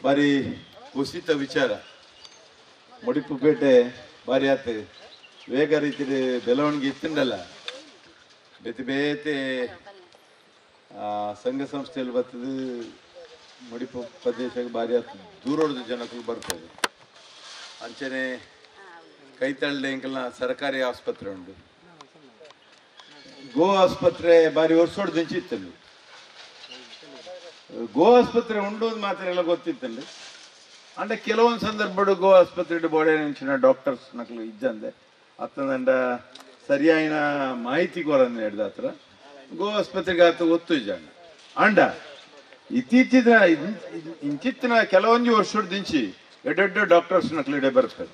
ಬಾರಿ ಕುಸಿತ ವಿಚಾರ. ಮುಡಿಪುಪೇಟೆ ಬಾರಿ ಆತು ವೇಗ ರೀತಿ ಬೆಳವಣಿಗೆ ಇತ್ತಂಡಲ್ಲ. ಬೇತೆ ಬೇತೆ ಸಂಘ ಸಂಸ್ಥೆಯಲ್ಲಿ ಬರ್ತದೆ. ಮುಡಿಪು ಪ್ರದೇಶಕ್ಕೆ ಬಾರಿ ಆತು ದೂರೋಡ್ದ ಜನಕ್ಕೂ ಬರ್ತದೆ. ಅಂಚನೆ ಕೈತಳ್ಳಿ ಎಂಕಲ್ನ ಸರ್ಕಾರಿ ಆಸ್ಪತ್ರೆ ಉಂಟು. ಗೋ ಆಸ್ಪತ್ರೆ ಬಾರಿ ವರ್ಷೋಡ್ ದಿಂಚಿತ್ತಲ್ಲಿ. ಗೋ ಆಸ್ಪತ್ರೆ ಉಂಡು ಮಾತ್ರ ಎಲ್ಲ ಗೊತ್ತಿತ್ತಲ್ಲಿ. అంటే ಕೆಲವೊಂದು ಸಂದರ್ಭಗಳು ಗೋ ಆಸ್ಪತ್ರೆ ಬೋಡೆ నుంచిన ಡಾಕ್ಟರ್ಸ್ ನಕಲು ಇದ್ದಂದೆ ಅತ್ತಂದ ಸರಿಯಾಯಿನ ಮಾಹಿತಿ ಕೊರನ್ನು ಹೇಳಿದ ಹತ್ರ ಗೋ ಆಸ್ಪತ್ರೆಗೆ ಆತ ಒತ್ತು ಇಜ್ಜಂಡ ಅಂಡ ಇತ್ತೀಚಿನ ಇಂಚಿತ್ತಿನ ಕೆಲವೊಂದು ವರ್ಷದ ದಿಂಚಿ ಎಡ್ಡೆಡ್ಡ ಡಾಕ್ಟರ್ಸ್ ನಕಲು ಇಡೆ ಬರ್ತಾರೆ.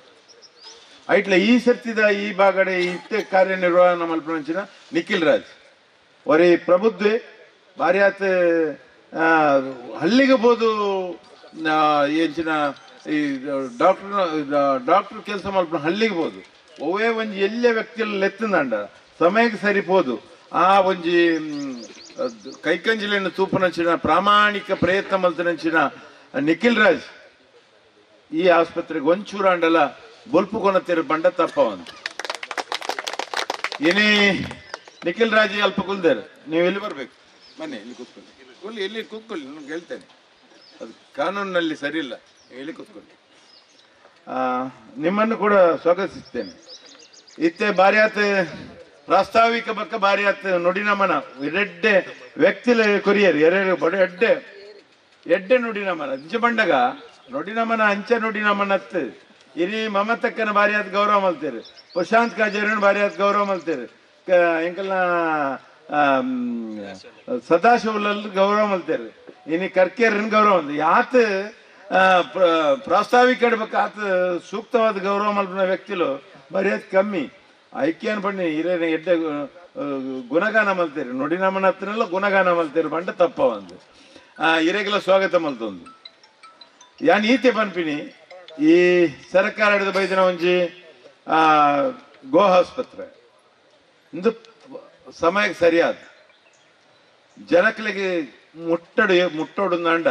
ಐಟ್ಲ ಈ ಸರ್ತಿದ ಈ ಬಾಗಡೆ ಇತ್ತೆ ಕಾರ್ಯನಿರ್ವಹಣಾ ಮಲ್ಪನಂಚಿನ ನಿಖಿಲ್ ರಾಜ್ ವರಿ ಪ್ರಬುದ್ಧೆ ಬಾರಿ ಆತ ಹಳ್ಳಿಗೆ ಬೋದು ಎಂಚಿನ ಈ ಡಾಕ್ಟರ್ ಕೆಲಸ ಮಲ್ಪನ ಹಳ್ಳಿಗೆ ಬೋದು ಒವೇ ಒಂಜಿ ಎಲ್ಲೇ ವ್ಯಕ್ತಿಯಲ್ಲಿ ಎತ್ತಂದಂಡ ಸಮಯಕ್ಕೆ ಸರಿಪೋದು ಆ ಒಂಜಿ ಕೈಕಂಜಿಲಿನ ತೂಪನಂಚಿನ ಪ್ರಾಮಾಣಿಕ ಪ್ರಯತ್ನ ಮಲ್ತನಂಚಿನ ನಿಖಿಲ್ ರಾಜ್ ಈ ಆಸ್ಪತ್ರೆಗೆ ಒಂಚೂರ ಅಂಡಲ ಬೊಲ್ಪು ಕೊನತಿರು ಬಂಡ ತಪ್ಪವಂತ ಏನೇ ನಿಖಿಲ್ ರಾಜ್ ಅಲ್ಪ ಕುಲ್ದಾರೆ. ನೀವು ಎಲ್ಲಿ ಬರ್ಬೇಕು ಬನ್ನಿ, ಇಲ್ಲಿ ಕೂತ್ಕೊಳ್ಳಿ, ಎಲ್ಲಿ ಕೂತ್ಕೊಳ್ಳಿ, ನಾನು ಹೇಳ್ತೇನೆ. ಅದು ಕಾನೂನಿನಲ್ಲಿ ಸರಿ ಇಲ್ಲ, ಹೇಳಿ ಕೂತ್ಕೊಳ್ಳಿ. ನಿಮ್ಮನ್ನು ಕೂಡ ಸ್ವಾಗತಿಸ್ತೇನೆ. ಇತ್ತೆ ಬಾರಿ ಆತ ಪ್ರಾಸ್ತಾವಿಕ ಬಕ್ಕ ಬಾರಿ ಆತ ನುಡಿನಮನ ಎಡ್ಡೆ ವ್ಯಕ್ತಿಲ ಕೊರಿಯರ್ ಎರಡು ಬಡ ಎಡ್ಡೆ ನುಡಿನಮನ ಅಂಚೆ ಬಂಡಗ ನುಡಿನಮನ ಅಂಚೆ ನುಡಿನಮನತ್ ಇನಿ ಮಮತಕ್ಕನ ಬಾರಿ ಆತ ಗೌರವ ಮಲ್ತೇರು. ಪ್ರಶಾಂತ್ ಕಾಜೇರನ್ ಬಾರಿ ಆತ ಗೌರವ ಮಲ್ತೇರು. ಎಂಕಲ್ನ ಸದಾಶಿವಲ್ಲಿ ಗೌರವ ಮಲ್ತೇರು. ಇನಿ ಕರ್ಕೇರನ್ ಗೌರವ ಯಾತ ಪ್ರಾಸ್ತಾವಿಕ ಇಡ್ಬೇಕು ಆತ ಸೂಕ್ತವಾದ ಗೌರವ ಮಲ್ಪನ ವ್ಯಕ್ತಿಲು ಬಾರಿ ಆತ ಕಮ್ಮಿ ಐಕ್ಯನ್ ಬನ್ನಿ ಹಿರಿಯ ಎಡ್ಡೆ ಗುಣಗಾನ ಮಲ್ತೇರು. ನುಡಿನಮನ ಹತ್ರನೆಲ್ಲ ಗುಣಗಾನ ಮಲ್ತೇರು ಬಂಡ ತಪ್ಪ ಒಂದು ಹಿರಿಗೆಲ್ಲ ಸ್ವಾಗತ ಮಲ್ತೊಂದು ಯಾನ್ ಈತೆ ಪನ್ಪಿನಿ ಈ ಸರ್ಕಾರ ಹಿಡಿದು ಬೈದಿನ ಒಂಜಿ ಗೋ ಆಸ್ಪತ್ರೆ ಇಂದು ಸಮಯಕ್ಕೆ ಸರಿಯಾದ ಜನಕ್ಲಿಗೆ ಮುಟ್ಟೋಡುಂದಾಂಡ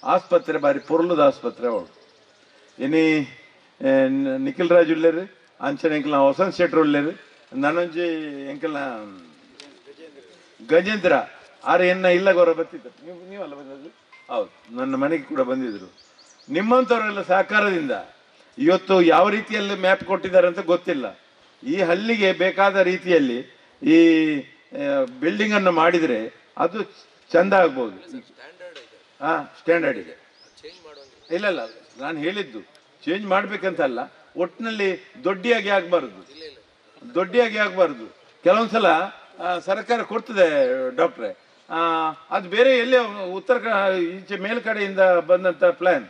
ಆಸ್ಪತ್ರೆ ಬಾರಿ ಪೊರ್ಲದ ಆಸ್ಪತ್ರೆ ಅವಳು ಇನಿ ನಿಖಿಲ್ ರಾಜ್ ಉಳ್ಳೇರು ಅಂಚನೆ ಎಂಕಲ್ನ ವಸಂತ್ ಶೆಟ್ರ್ ಉಳ್ಳೇರು ನಾನೊಂಜಿ ಎಂಕಲ್ನ ಗಜೇಂದ್ರ ಆರು ಎನ್ನ ಇಲ್ಲ ಗೌರವ ಬರ್ತಿದ್ದರು. ನೀವಲ್ಲ ಬಂದದ್ದು? ಹೌದು, ನನ್ನ ಮನೆಗೆ ಕೂಡ ಬಂದಿದ್ರು. ನಿಮ್ಮಂಥವರೆಲ್ಲ ಸಹಕಾರದಿಂದ ಇವತ್ತು ಯಾವ ರೀತಿಯಲ್ಲಿ ಮ್ಯಾಪ್ ಕೊಟ್ಟಿದ್ದಾರೆ ಅಂತ ಗೊತ್ತಿಲ್ಲ. ಈ ಹಳ್ಳಿಗೆ ಬೇಕಾದ ರೀತಿಯಲ್ಲಿ ಈ ಬಿಲ್ಡಿಂಗ್ ಅನ್ನು ಮಾಡಿದರೆ ಅದು ಚಂದ ಆಗ್ಬೋದು. ಸ್ಟ್ಯಾಂಡರ್ಡ್ ಇದೆ. ಇಲ್ಲ ನಾನು ಹೇಳಿದ್ದು ಚೇಂಜ್ ಮಾಡ್ಬೇಕಂತಲ್ಲ, ಒಟ್ಟಿನಲ್ಲಿ ದೊಡ್ಡಿಯಾಗಿ ಆಗ್ಬಾರ್ದು. ಕೆಲವೊಂದ್ಸಲ ಸರ್ಕಾರ ಕೊಡ್ತದೆ ಡಾಕ್ಟ್ರೆ, ಅದು ಬೇರೆ ಎಲ್ಲೇ ಈಚೆ ಮೇಲ್ಕಡೆಯಿಂದ ಬಂದಂತ ಪ್ಲಾನ್.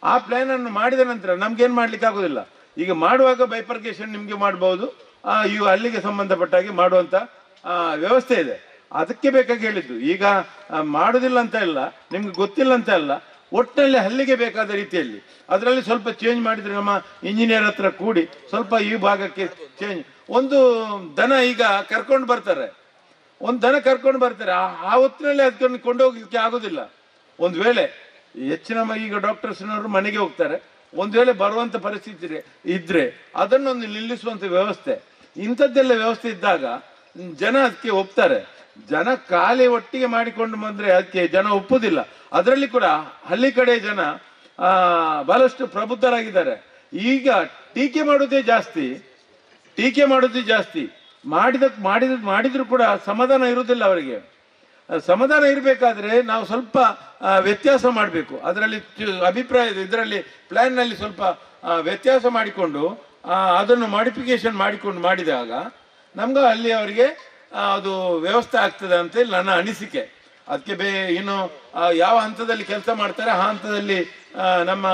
ಆ ಪ್ಲಾನ್ ಅನ್ನು ಮಾಡಿದ ನಂತರ ನಮ್ಗೇನ್ ಮಾಡ್ಲಿಕ್ಕೆ ಆಗೋದಿಲ್ಲ. ಈಗ ಮಾಡುವಾಗ ಬೈಪರ್ಕೇಶನ್ ನಿಮ್ಗೆ ಮಾಡಬಹುದು, ಇವು ಅಲ್ಲಿಗೆ ಸಂಬಂಧಪಟ್ಟಾಗಿ ಮಾಡುವಂತ ವ್ಯವಸ್ಥೆ ಇದೆ. ಅದಕ್ಕೆ ಬೇಕಾಗಿ ಹೇಳಿದ್ದು. ಈಗ ಮಾಡುದಿಲ್ಲ ಅಂತ ಇಲ್ಲ, ನಿಮ್ಗೆ ಗೊತ್ತಿಲ್ಲ ಅಂತ ಇಲ್ಲ, ಒಟ್ಟಿನಲ್ಲಿ ಹಲ್ಲಿಗೆ ಬೇಕಾದ ರೀತಿಯಲ್ಲಿ ಅದರಲ್ಲಿ ಸ್ವಲ್ಪ ಚೇಂಜ್ ಮಾಡಿದ್ರೆ ನಮ್ಮ ಇಂಜಿನಿಯರ್ ಹತ್ರ ಕೂಡಿ ಸ್ವಲ್ಪ ಈ ಭಾಗಕ್ಕೆ ಚೇಂಜ್. ಒಂದು ದನ ಈಗ ಕರ್ಕೊಂಡು ಬರ್ತಾರೆ, ಆ ಹೊತ್ತಿನಲ್ಲಿ ಅದಕ್ಕೆ ಕೊಂಡೋಗ್ಲಿಕ್ಕೆ ಆಗೋದಿಲ್ಲ. ಒಂದು ವೇಳೆ ಹೆಚ್ಚಿನ ಈಗ ಡಾಕ್ಟರ್ಸ್ನವರು ಮನೆಗೆ ಹೋಗ್ತಾರೆ, ಒಂದು ವೇಳೆ ಬರುವಂತ ಪರಿಸ್ಥಿತಿ ಇದ್ರೆ ಅದನ್ನೊಂದು ನಿಲ್ಲಿಸುವಂತ ವ್ಯವಸ್ಥೆ, ಇಂಥದ್ದೆಲ್ಲ ವ್ಯವಸ್ಥೆ ಇದ್ದಾಗ ಜನ ಅದಕ್ಕೆ ಒಪ್ತಾರೆ. ಜನ ಖಾಲಿ ಒಟ್ಟಿಗೆ ಮಾಡಿಕೊಂಡು ಬಂದ್ರೆ ಅದಕ್ಕೆ ಜನ ಒಪ್ಪುದಿಲ್ಲ. ಅದರಲ್ಲಿ ಕೂಡ ಹಳ್ಳಿ ಕಡೆ ಜನ ಬಹಳಷ್ಟು ಪ್ರಬುದ್ಧರಾಗಿದ್ದಾರೆ. ಈಗ ಟೀಕೆ ಮಾಡೋದೇ ಜಾಸ್ತಿ. ಮಾಡಿದ್ರು ಕೂಡ ಸಮಾಧಾನ ಇರುವುದಿಲ್ಲ ಅವರಿಗೆ. ಸಮಾಧಾನ ಇರಬೇಕಾದ್ರೆ ನಾವು ಸ್ವಲ್ಪ ವ್ಯತ್ಯಾಸ ಮಾಡಬೇಕು. ಅದರಲ್ಲಿ ಇದರಲ್ಲಿ ಪ್ಲಾನ್ ನಲ್ಲಿ ಸ್ವಲ್ಪ ವ್ಯತ್ಯಾಸ ಮಾಡಿಕೊಂಡು ಅದನ್ನು ಮಾಡಿಫಿಕೇಶನ್ ಮಾಡಿದಾಗ ನಮ್ಗೆ ಅಲ್ಲಿ ಅವರಿಗೆ ಅದು ವ್ಯವಸ್ಥೆ ಆಗ್ತದೆ ಅಂತ ನನ್ನ ಅನಿಸಿಕೆ. ಅದಕ್ಕೆ ಇನ್ನು ಯಾವ ಹಂತದಲ್ಲಿ ಕೆಲಸ ಮಾಡ್ತಾರೆ ಆ ಹಂತದಲ್ಲಿ ನಮ್ಮ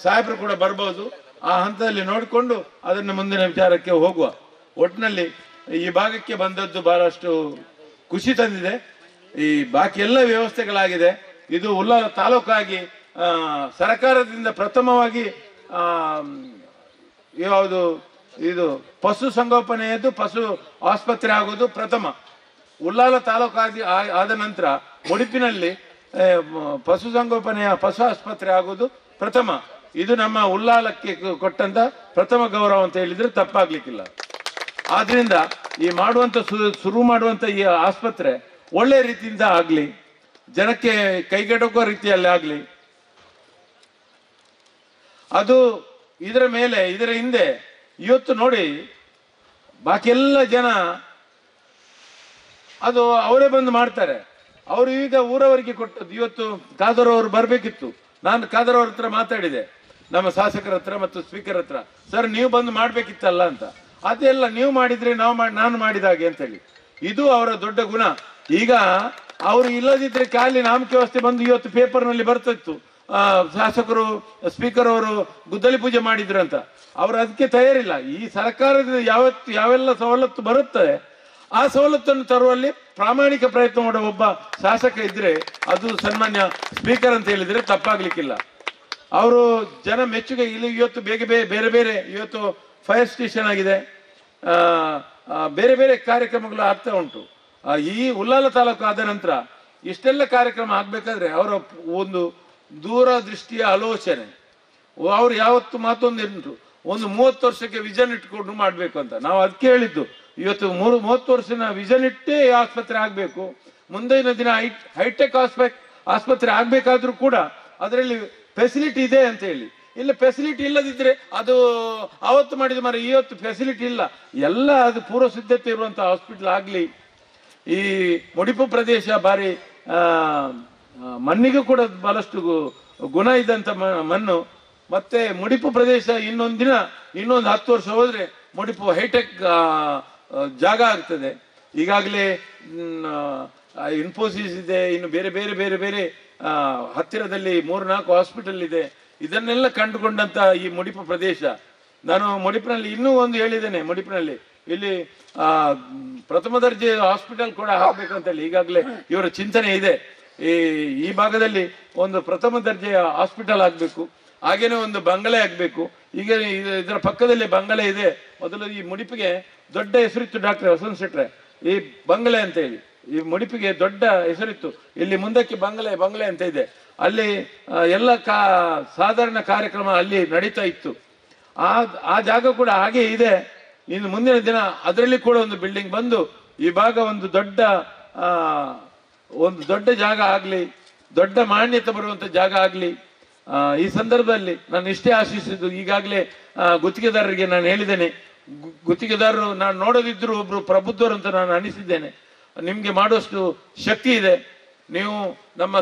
ಸಾಹೇಬರು ಕೂಡ ಬರ್ಬೋದು. ಆ ಹಂತದಲ್ಲಿ ನೋಡಿಕೊಂಡು ಅದನ್ನು ಮುಂದಿನ ವಿಚಾರಕ್ಕೆ ಹೋಗುವ. ಒಟ್ಟಿನಲ್ಲಿ ಈ ಭಾಗಕ್ಕೆ ಬಂದದ್ದು ಬಹಳಷ್ಟು ಖುಷಿ ತಂದಿದೆ. ಈ ಬಾಕಿ ಎಲ್ಲ ವ್ಯವಸ್ಥೆಗಳಾಗಿದೆ. ಇದು ಉಳ್ಳಾಲ ತಾಲೂಕಾಗಿ ಸರ್ಕಾರದಿಂದ ಪ್ರಥಮವಾಗಿ ಯಾವುದು ಇದು ಪಶು ಸಂಗೋಪನೆಯದ್ದು ಪಶು ಆಸ್ಪತ್ರೆ ಆಗೋದು ಪ್ರಥಮ. ಉಳ್ಳಾಲ ತಾಲೂಕಾಗಿ ಆದ ನಂತರ ಮುಡಿಪಿನಲ್ಲಿ ಪಶುಸಂಗೋಪನೆಯ ಪಶು ಆಸ್ಪತ್ರೆ ಆಗೋದು ಪ್ರಥಮ. ಇದು ನಮ್ಮ ಉಳ್ಳಾಲಕ್ಕೆ ಕೊಟ್ಟಂತ ಪ್ರಥಮ ಗೌರವ ಅಂತ ಹೇಳಿದ್ರೆ ತಪ್ಪಾಗ್ಲಿಕ್ಕಿಲ್ಲ. ಆದ್ರಿಂದ ಈ ಶುರು ಮಾಡುವಂತ ಈ ಆಸ್ಪತ್ರೆ ಒಳ್ಳೆ ರೀತಿಯಿಂದ ಆಗ್ಲಿ, ಜನಕ್ಕೆ ಕೈಗೆಟುಕುವ ರೀತಿಯಲ್ಲಿ ಆಗ್ಲಿ. ಅದು ಇದರ ಹಿಂದೆ ಇವತ್ತು ನೋಡಿ ಬಾಕಿ ಎಲ್ಲ ಜನ ಅದು ಅವರೇ ಬಂದು ಮಾಡ್ತಾರೆ. ಅವರು ಈಗ ಊರವರಿಗೆ ಕೊಟ್ಟದ್ದು. ಇವತ್ತು ಖಾದರ್ ಅವರು ಬರಬೇಕಿತ್ತು. ನಾನು ಖಾದರ್ ಅವ್ರ ಹತ್ರ ಮಾತಾಡಿದೆ, ನಮ್ಮ ಶಾಸಕರ ಹತ್ರ ಮತ್ತು ಸ್ಪೀಕರ್ ಹತ್ರ. ಸರ್ ನೀವು ಬಂದು ಮಾಡ್ಬೇಕಿತ್ತಲ್ಲ ಅಂತ. ಅದೆಲ್ಲ ನೀವು ಮಾಡಿದ್ರೆ ನಾನು ಮಾಡಿದಾಗೆ ಅಂತ ಹೇಳಿ. ಇದು ಅವರ ದೊಡ್ಡ ಗುಣ. ಈಗ ಅವರು ಇಲ್ಲದಿದ್ರೆ ಖಾಲಿ ನಾಮಕೆ ವ್ಯವಸ್ಥೆ ಬಂದು ಇವತ್ತು ಪೇಪರ್ನಲ್ಲಿ ಬರ್ತಿತ್ತು, ಶಾಸಕರು ಸ್ಪೀಕರ್ ಅವರು ಗುದ್ದಲಿ ಪೂಜೆ ಮಾಡಿದ್ರು ಅಂತ. ಅವರು ಅದಕ್ಕೆ ತಯಾರಿಲ್ಲ. ಈ ಸರ್ಕಾರದ ಯಾವೆಲ್ಲ ಸವಲತ್ತು ಬರುತ್ತದೆ ಆ ಸವಲತ್ತನ್ನು ತರುವಲ್ಲಿ ಪ್ರಾಮಾಣಿಕ ಪ್ರಯತ್ನ ಮಾಡುವ ಒಬ್ಬ ಶಾಸಕ ಇದ್ರೆ ಅದು ಸನ್ಮಾನ್ಯ ಸ್ಪೀಕರ್ ಅಂತ ಹೇಳಿದ್ರೆ ತಪ್ಪಾಗ್ಲಿಕ್ಕಿಲ್ಲ. ಅವರು ಜನ ಮೆಚ್ಚುಗೆ. ಇಲ್ಲಿ ಇವತ್ತು ಬೇರೆ ಬೇರೆ ಇವತ್ತು ಫೈರ್ ಸ್ಟೇಷನ್ ಆಗಿದೆ, ಬೇರೆ ಬೇರೆ ಕಾರ್ಯಕ್ರಮಗಳು ಆಗ್ತಾ ಉಂಟು. ಈ ಉಳ್ಳಾಲ ತಾಲೂಕು ಆದ ನಂತರ ಇಷ್ಟೆಲ್ಲ ಕಾರ್ಯಕ್ರಮ ಆಗ್ಬೇಕಾದ್ರೆ ಅವರ ಒಂದು ದೂರದೃಷ್ಟಿಯ ಆಲೋಚನೆ, ಅವ್ರು ಯಾವತ್ತು ಮಾತೊಂದುಂಟು, ಒಂದು 30 ವರ್ಷಕ್ಕೆ ವಿಷನ್ ಇಟ್ಕೊಂಡು ಮಾಡ್ಬೇಕು ಅಂತ. ನಾವು ಅದಕ್ಕೆ ಹೇಳಿದ್ದು, ಇವತ್ತು 30 ವರ್ಷದ ವಿಷನ್ ಇಟ್ಟೇ ಆಸ್ಪತ್ರೆ ಆಗ್ಬೇಕು. ಮುಂದಿನ ದಿನ ಹೈಟೆಕ್ ಆಸ್ಪತ್ರೆ ಆಗ್ಬೇಕಾದ್ರೂ ಕೂಡ ಅದರಲ್ಲಿ ಫೆಸಿಲಿಟಿ ಇದೆ ಅಂತ ಹೇಳಿ. ಇಲ್ಲ ಫೆಸಿಲಿಟಿ ಇಲ್ಲದಿದ್ರೆ ಅದು ಅವತ್ತು ಮಾಡಿದ ಮರ ಇವತ್ತು ಫೆಸಿಲಿಟಿ ಇಲ್ಲ. ಎಲ್ಲ ಅದು ಪೂರ್ವ ಸಿದ್ಧತೆ ಇರುವಂತ ಹಾಸ್ಪಿಟಲ್ ಆಗ್ಲಿ. ಈ ಮುಡಿಪು ಪ್ರದೇಶ ಬಾರಿ ಮಣ್ಣಿಗೂ ಕೂಡ ಬಹಳಷ್ಟು ಗುಣ ಇದ್ದಂತ ಮಣ್ಣು. ಮತ್ತೆ ಮುಡಿಪು ಪ್ರದೇಶ ಇನ್ನೊಂದು 10 ವರ್ಷ ಹೋದ್ರೆ ಮುಡಿಪು ಹೈಟೆಕ್ ಜಾಗ ಆಗ್ತದೆ. ಈಗಾಗಲೇ ಇನ್ಫೋಸಿಸ್ ಇದೆ, ಇನ್ನು ಬೇರೆ ಬೇರೆ ಬೇರೆ ಬೇರೆ ಹತ್ತಿರದಲ್ಲಿ 3-4 ಹಾಸ್ಪಿಟಲ್ ಇದೆ. ಇದನ್ನೆಲ್ಲ ಕಂಡುಕೊಂಡಂತ ಈ ಮುಡಿಪು ಪ್ರದೇಶ. ನಾನು ಮುಡಿಪಿನಲ್ಲಿ ಇನ್ನೂ ಒಂದು ಹೇಳಿದ್ದೇನೆ, ಮುಡಿಪಿನಲ್ಲಿ ಇಲ್ಲಿ ಪ್ರಥಮ ದರ್ಜೆ ಹಾಸ್ಪಿಟಲ್ ಕೂಡ ಆಗ್ಬೇಕಂತ ಹೇಳಿ ಈಗಾಗಲೇ ಇವರ ಚಿಂತನೆ ಇದೆ. ಈ ಭಾಗದಲ್ಲಿ ಒಂದು ಪ್ರಥಮ ದರ್ಜೆಯ ಹಾಸ್ಪಿಟಲ್ ಆಗ್ಬೇಕು, ಹಾಗೇನೆ ಒಂದು ಬಂಗಲೆ ಆಗ್ಬೇಕು. ಈಗ ಇದರ ಪಕ್ಕದಲ್ಲಿ ಬಂಗಲೆ ಇದೆ. ಮೊದಲು ಈ ಮುಡಿಪಿಗೆ ದೊಡ್ಡ ಹೆಸರಿತ್ತು ಡಾಕ್ಟರ್ ವಸಂತ್ ಶೆಟ್ರೆ, ಈ ಬಂಗಲೆ ಅಂತ ಹೇಳಿ. ಈ ಮುಡಿಪಿಗೆ ದೊಡ್ಡ ಹೆಸರಿತ್ತು. ಇಲ್ಲಿ ಮುಂದಕ್ಕೆ ಬಂಗಲೆ ಅಂತ ಇದೆ. ಅಲ್ಲಿ ಎಲ್ಲ ಸಾಧಾರಣ ಕಾರ್ಯಕ್ರಮ ಅಲ್ಲಿ ನಡೀತಾ ಇತ್ತು. ಆ ಜಾಗ ಕೂಡ ಹಾಗೆ ಇದೆ. ಇನ್ನು ಮುಂದಿನ ದಿನ ಅದರಲ್ಲಿ ಕೂಡ ಒಂದು ಬಿಲ್ಡಿಂಗ್ ಬಂದು ಈ ಭಾಗ ಒಂದು ದೊಡ್ಡ ಜಾಗ ಆಗ್ಲಿ, ದೊಡ್ಡ ಮಾನ್ಯತೆ ಬರುವಂತ ಜಾಗ ಆಗ್ಲಿ. ಈ ಸಂದರ್ಭದಲ್ಲಿ ನಾನು ಇಷ್ಟೇ ಆಶಿಸಿದ್ದು, ಈಗಾಗಲೇ ಗುತ್ತಿಗೆದಾರರಿಗೆ ನಾನು ಹೇಳಿದ್ದೇನೆ, ಗುತ್ತಿಗೆದಾರರು ನಾನು ನೋಡದಿದ್ರು ಒಬ್ರು ಪ್ರಬುದ್ಧರು ಅಂತ ನಾನು ಅನಿಸಿದ್ದೇನೆ. ನಿಮ್ಗೆ ಮಾಡುವಷ್ಟು ಶಕ್ತಿ ಇದೆ. ನೀವು ನಮ್ಮ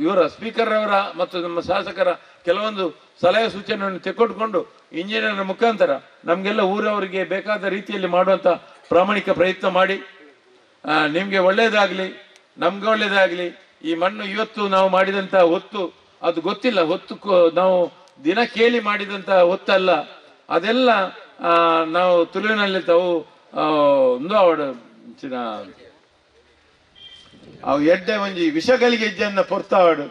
ಇವರ ಸ್ಪೀಕರ್ ಅವರ ಮತ್ತು ನಮ್ಮ ಶಾಸಕರ ಕೆಲವೊಂದು ಸಲಹೆ ಸೂಚನೆಯನ್ನು ತೆಗೆದುಕೊಂಡು ಇಂಜಿನಿಯರ್ ಮುಖಾಂತರ ನಮ್ಗೆಲ್ಲ ಊರವರಿಗೆ ಬೇಕಾದ ರೀತಿಯಲ್ಲಿ ಮಾಡುವಂತ ಪ್ರಾಮಾಣಿಕ ಪ್ರಯತ್ನ ಮಾಡಿ. ನಿಮ್ಗೆ ಒಳ್ಳೇದಾಗ್ಲಿ, ನಮ್ಗೆ ಒಳ್ಳೇದಾಗ್ಲಿ. ಈ ಮಣ್ಣು ಇವತ್ತು ನಾವು ಮಾಡಿದಂತ ಹೊತ್ತು ಅದು ಗೊತ್ತಿಲ್ಲ, ಹೊತ್ತು ನಾವು ದಿನ ಕೇಳಿ ಮಾಡಿದಂತ ಹೊತ್ತಲ್ಲ. ಅದೆಲ್ಲ ನಾವು ತುಳುವಿನಲ್ಲಿ ತಾವು ಒಂದು ಅವು ಎಡ್ಡೆ ಒಂಜಿ ವಿಷ ಗಲಿಗೆ ಇಜ್ಜನ್ನ ಪೊರ್ತಾವಾಡು,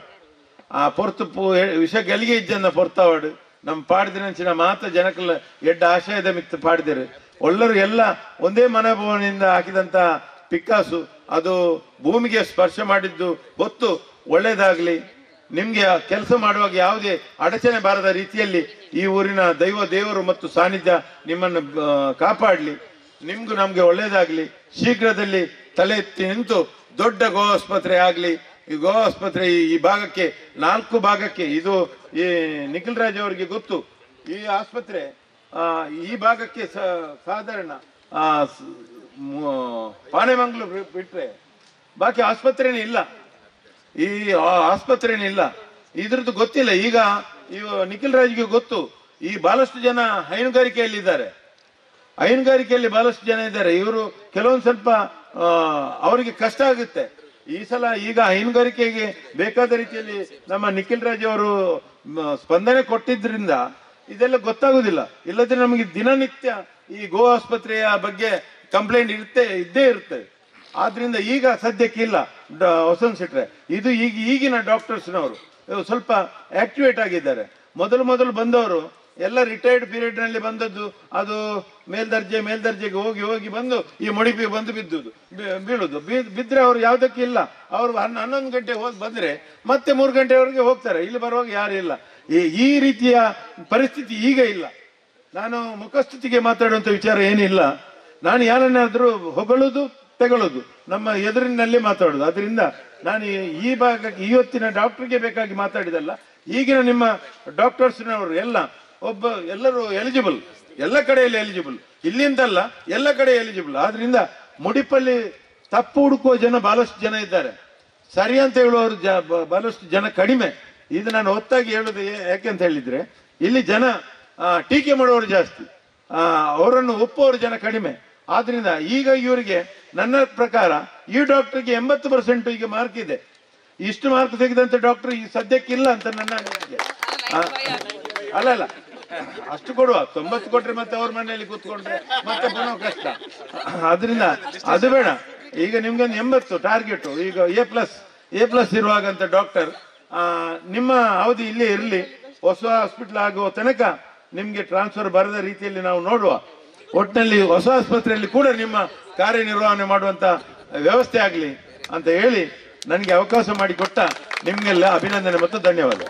ಆ ಪೊರ್ತು ವಿಷ ಗಲಿಗೆ ಇಜ್ಜನ್ನ ಪೊರ್ತಾವಾಡು ನಮ್ ಪಾಡ್ದಿನ ಮಾತ ಜನಕಲ್ಲ ಎಡ್ಡ ಆಶಯದ ಮಿತ್ತು ಪಾಡ್ದಿರು. ಒಳ್ಳರು ಎಲ್ಲ ಒಂದೇ ಮನೋಭಾವನೆಯಿಂದ ಹಾಕಿದಂತ ಪಿಕ್ಕಾಸು ಅದು ಭೂಮಿಗೆ ಸ್ಪರ್ಶ ಮಾಡಿದ್ದು ಗೊತ್ತು. ಒಳ್ಳೇದಾಗ್ಲಿ. ನಿಮ್ಗೆ ಕೆಲಸ ಮಾಡುವಾಗ ಯಾವುದೇ ಅಡಚಣೆ ಬಾರದ ರೀತಿಯಲ್ಲಿ ಈ ಊರಿನ ದೇವರು ಮತ್ತು ಸಾನ್ನಿಧ್ಯ ನಿಮ್ಮನ್ನು ಕಾಪಾಡ್ಲಿ. ನಿಮ್ಗೂ ನಮ್ಗೆ ಒಳ್ಳೇದಾಗ್ಲಿ. ಶೀಘ್ರದಲ್ಲಿ ತಲೆ ಎತ್ತಿ ನಿಂತು ದೊಡ್ಡ ಗೋ ಆಸ್ಪತ್ರೆ ಆಗ್ಲಿ. ಈ ಗೋ ಆಸ್ಪತ್ರೆ ಈ ಭಾಗಕ್ಕೆ 4 ಭಾಗಕ್ಕೆ ಇದು ಈ ನಿಖಿಲ್ ರಾಜ್ ಅವರಿಗೆ ಗೊತ್ತು. ಈ ಆಸ್ಪತ್ರೆ ಈ ಭಾಗಕ್ಕೆ ಸಾಧಾರಣ ಪಾನೆಮಂಗ್ಳೂರು ಬಿಟ್ರೆ ಬಾಕಿ ಆಸ್ಪತ್ರೆನೇ ಇಲ್ಲ. ಈ ಆಸ್ಪತ್ರೆನೇ ಇಲ್ಲ. ಇದ್ರದ್ದು ಗೊತ್ತಿಲ್ಲ. ಈಗ ನಿಖಿಲ್ ರಾಜ್ಗೆ ಗೊತ್ತು. ಈ ಬಹಳಷ್ಟು ಜನ ಹೈನುಗಾರಿಕೆಯಲ್ಲಿ ಇದ್ದಾರೆ. ಹೈನುಗಾರಿಕೆಯಲ್ಲಿ ಬಹಳಷ್ಟು ಜನ ಇದ್ದಾರೆ. ಇವರು ಕೆಲವೊಂದು ಸ್ವಲ್ಪ ಅವರಿಗೆ ಕಷ್ಟ ಆಗುತ್ತೆ ಈ ಸಲ. ಈಗ ಹೈನುಗಾರಿಕೆಗೆ ಬೇಕಾದ ರೀತಿಯಲ್ಲಿ ನಮ್ಮ ನಿಖಿಲ್ ರಾಜ್ ಅವರು ಸ್ಪಂದನೆ ಕೊಟ್ಟಿದ್ರಿಂದ ಇದೆಲ್ಲ ಗೊತ್ತಾಗುದಿಲ್ಲ. ಇಲ್ಲದ್ರೆ ನಮಗೆ ದಿನನಿತ್ಯ ಈ ಗೋ ಆಸ್ಪತ್ರೆಯ ಬಗ್ಗೆ ಕಂಪ್ಲೇಂಟ್ ಇದ್ದೇ ಇರುತ್ತೆ. ಆದ್ರಿಂದ ಈಗ ಸದ್ಯಕ್ಕೆ ಇಲ್ಲ ವಸಂತ್ ಶೆಟ್ರೆ. ಇದು ಈಗಿನ ಡಾಕ್ಟರ್ಸ್ನವರು ಸ್ವಲ್ಪ ಆಕ್ಟಿವೇಟ್ ಆಗಿದ್ದಾರೆ. ಮೊದಲು ಬಂದವರು ಎಲ್ಲ ರಿಟೈರ್ಡ್ ಪೀರಿಯಡ್ ನಲ್ಲಿ ಬಂದದ್ದು, ಅದು ಮೇಲ್ದರ್ಜೆಗೆ ಹೋಗಿ ಹೋಗಿ ಬಂದು ಈ ಮೊಡಿಪಿಗೆ ಬಂದು ಬೀಳುದು. ಬಿದ್ರೆ ಅವ್ರು ಯಾವುದಕ್ಕೆ ಇಲ್ಲ. ಅವರು 11 ಗಂಟೆ ಹೋಗಿ ಬಂದ್ರೆ ಮತ್ತೆ 3 ಗಂಟೆವರೆಗೆ ಹೋಗ್ತಾರೆ. ಇಲ್ಲಿ ಬರುವಾಗ ಯಾರು ಇಲ್ಲ. ಈ ರೀತಿಯ ಪರಿಸ್ಥಿತಿ ಈಗ ಇಲ್ಲ. ನಾನು ಮುಖಸ್ತುತಿಗೆ ಮಾತಾಡುವಂತ ವಿಚಾರ ಏನಿಲ್ಲ. ನಾನು ಯಾರನ್ನಾದ್ರೂ ಹೊಗಳುದು ತೆಗೊಳ್ಳೋದು ನಮ್ಮ ಎದುರಿನಲ್ಲಿ ಮಾತಾಡೋದು. ಅದರಿಂದ ನಾನು ಈ ಭಾಗಕ್ಕೆ ಇವತ್ತಿನ ಡಾಕ್ಟರ್ಗೆ ಬೇಕಾಗಿ ಮಾತಾಡಿದಲ್ಲ, ಈಗಿನ ನಿಮ್ಮ ಡಾಕ್ಟರ್ಸ್ನವರು ಎಲ್ಲರೂ ಎಲಿಜಿಬಲ್, ಎಲ್ಲ ಕಡೆಯಲ್ಲಿ ಎಲಿಜಿಬಲ್, ಇಲ್ಲಿಂದಲ್ಲ ಎಲ್ಲ ಕಡೆ ಎಲಿಜಿಬಲ್. ಆದ್ರಿಂದ ಮುಡಿಪಲ್ಲಿ ತಪ್ಪು ಹುಡುಕುವ ಜನ ಬಹಳಷ್ಟು ಜನ ಇದ್ದಾರೆ, ಸರಿ ಅಂತ ಹೇಳುವವರು ಬಹಳಷ್ಟು ಜನ ಕಡಿಮೆ. ಇದು ನಾನು ಒತ್ತಾಗಿ ಹೇಳುದು ಯಾಕೆಂತ ಹೇಳಿದ್ರೆ, ಇಲ್ಲಿ ಜನ ಟೀಕೆ ಮಾಡುವವರು ಜಾಸ್ತಿ, ಅವರನ್ನು ಒಪ್ಪುವವರು ಜನ ಕಡಿಮೆ. ಆದ್ರಿಂದ ಈಗ ಇವರಿಗೆ ನನ್ನ ಪ್ರಕಾರ ಈ ಡಾಕ್ಟರ್ಗೆ 80% ಈಗ ಮಾರ್ಕ್ ಇದೆ. ಇಷ್ಟು ಮಾರ್ಕ್ ತೆಗೆದಂತ ಡಾಕ್ಟರ್ ಈ ಸದ್ಯಕ್ಕಿಲ್ಲ ಅಂತ ನನ್ನ ಅನಿಸಿಕೆ. ಅಲ್ಲ ಅಷ್ಟು ಕೊಡುವ, 90 ಕೊಟ್ರೆ ಮತ್ತೆ ಅವ್ರ ಮನೆಯಲ್ಲಿ ಕೂತ್ಕೊಂಡ್ರೆ ಮತ್ತೆ ಪುನಃ ಕಷ್ಟ. ಆದ್ರಿಂದ ಅದು ಬೇಡ. ಈಗ ನಿಮ್ಗೊಂದು 80 ಟಾರ್ಗೆಟ್, ಈಗ A+ ಇರುವಾಗಂತ ಡಾಕ್ಟರ್ ನಿಮ್ಮ ಅವಧಿ ಇಲ್ಲೇ ಇರಲಿ, ಹೊಸ ಹಾಸ್ಪಿಟಲ್ ಆಗುವ ತನಕ ನಿಮ್ಗೆ ಟ್ರಾನ್ಸ್ಫರ್ ಬರದ ರೀತಿಯಲ್ಲಿ ನಾವು ನೋಡುವ. ಒಟ್ಟಿನಲ್ಲಿ ಹೊಸ ಆಸ್ಪತ್ರೆಯಲ್ಲಿ ಕೂಡ ನಿಮ್ಮ ಕಾರ್ಯನಿರ್ವಹಣೆ ಮಾಡುವಂತ ವ್ಯವಸ್ಥೆ ಆಗಲಿ ಅಂತ ಹೇಳಿ ನನಗೆ ಅವಕಾಶ ಮಾಡಿಕೊಟ್ಟ ನಿಮ್ಗೆಲ್ಲ ಅಭಿನಂದನೆ ಮತ್ತು ಧನ್ಯವಾದ.